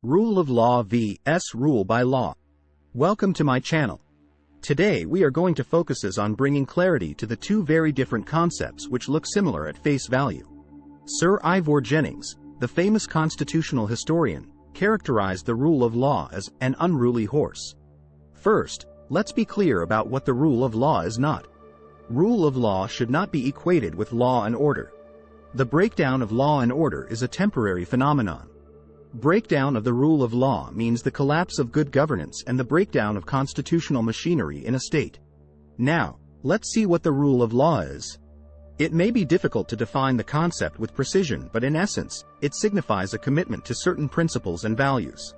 Rule of Law vs. Rule by Law. Welcome to my channel. Today we are going to focus on bringing clarity to the two very different concepts which look similar at face value. Sir Ivor Jennings, the famous constitutional historian, characterized the rule of law as an unruly horse. First, let's be clear about what the rule of law is not. Rule of law should not be equated with law and order. The breakdown of law and order is a temporary phenomenon. Breakdown of the rule of law means the collapse of good governance and the breakdown of constitutional machinery in a state. Now, let's see what the rule of law is. It may be difficult to define the concept with precision, but in essence, it signifies a commitment to certain principles and values.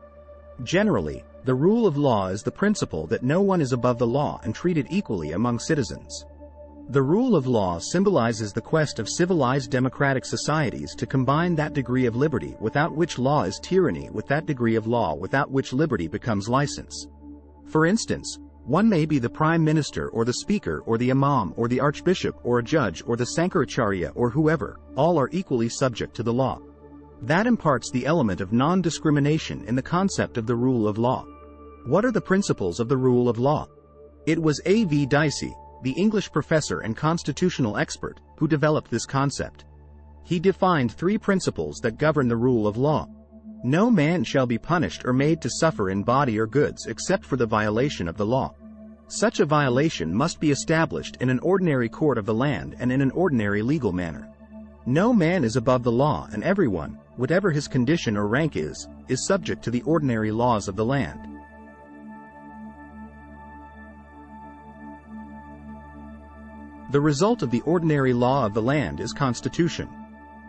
Generally, the rule of law is the principle that no one is above the law and treated equally among citizens. The rule of law symbolizes the quest of civilized democratic societies to combine that degree of liberty without which law is tyranny with that degree of law without which liberty becomes license. For instance, one may be the prime minister or the speaker or the imam or the archbishop or a judge or the sankaracharya or whoever, all are equally subject to the law. That imparts the element of non-discrimination in the concept of the rule of law. What are the principles of the rule of law? It was A.V. Dicey, the English professor and constitutional expert, who developed this concept. He defined three principles that govern the rule of law. No man shall be punished or made to suffer in body or goods except for the violation of the law. Such a violation must be established in an ordinary court of the land and in an ordinary legal manner. No man is above the law, and everyone, whatever his condition or rank is subject to the ordinary laws of the land. The result of the ordinary law of the land is constitution.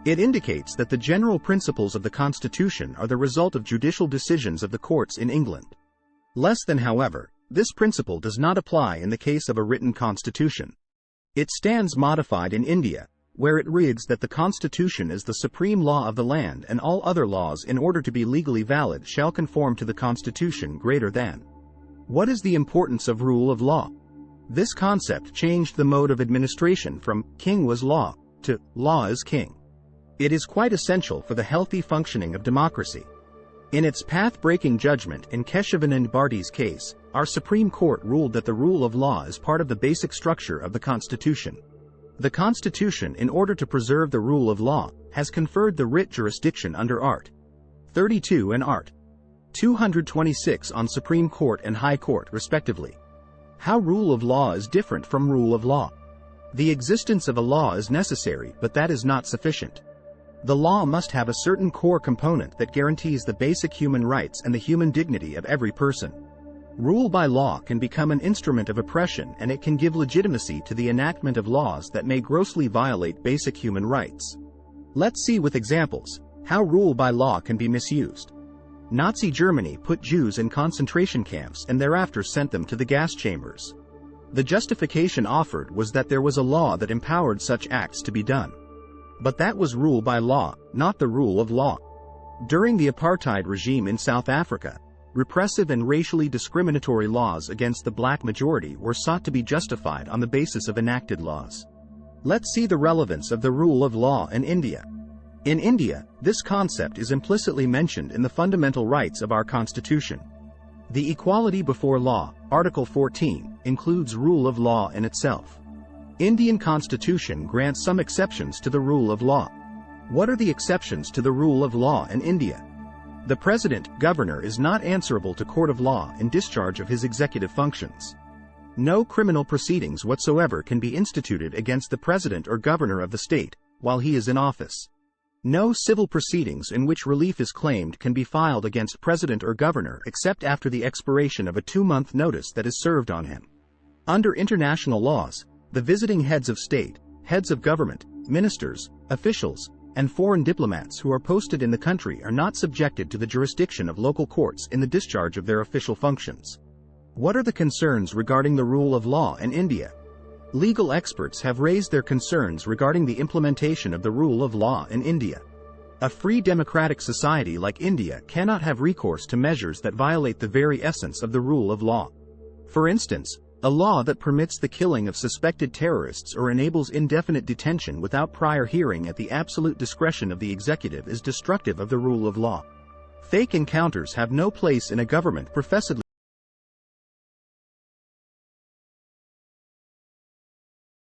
It indicates that the general principles of the Constitution are the result of judicial decisions of the courts in England. Less than, however, this principle does not apply in the case of a written constitution. It stands modified in India, where it reads that the Constitution is the supreme law of the land and all other laws in order to be legally valid shall conform to the Constitution greater than. What is the importance of rule of law? This concept changed the mode of administration from king was law to law is king. It is quite essential for the healthy functioning of democracy. In its path-breaking judgment in Keshavanand Bharti's case, our Supreme Court ruled that the rule of law is part of the basic structure of the Constitution. The Constitution, in order to preserve the rule of law, has conferred the writ jurisdiction under Art. 32 and Art. 226 on Supreme Court and High Court respectively. How rule of law is different from rule of law. The existence of a law is necessary, but that is not sufficient. The law must have a certain core component that guarantees the basic human rights and the human dignity of every person. Rule by law can become an instrument of oppression, and it can give legitimacy to the enactment of laws that may grossly violate basic human rights. Let's see with examples how rule by law can be misused. Nazi Germany put Jews in concentration camps and thereafter sent them to the gas chambers. The justification offered was that there was a law that empowered such acts to be done. But that was rule by law, not the rule of law. During the apartheid regime in South Africa, repressive and racially discriminatory laws against the black majority were sought to be justified on the basis of enacted laws. Let's see the relevance of the rule of law in India. In India, this concept is implicitly mentioned in the fundamental rights of our Constitution. The equality before law, Article 14, includes rule of law in itself. Indian Constitution grants some exceptions to the rule of law. What are the exceptions to the rule of law in India? The President, Governor is not answerable to court of law in discharge of his executive functions. No criminal proceedings whatsoever can be instituted against the President or Governor of the state while he is in office. No civil proceedings in which relief is claimed can be filed against President or Governor except after the expiration of a 2-month notice that is served on him. Under international laws, the visiting heads of state, heads of government, ministers, officials, and foreign diplomats who are posted in the country are not subjected to the jurisdiction of local courts in the discharge of their official functions. What are the concerns regarding the rule of law in India? Legal experts have raised their concerns regarding the implementation of the rule of law in India. A free democratic society like India cannot have recourse to measures that violate the very essence of the rule of law. For instance, a law that permits the killing of suspected terrorists or enables indefinite detention without prior hearing at the absolute discretion of the executive is destructive of the rule of law. Fake encounters have no place in a government professedly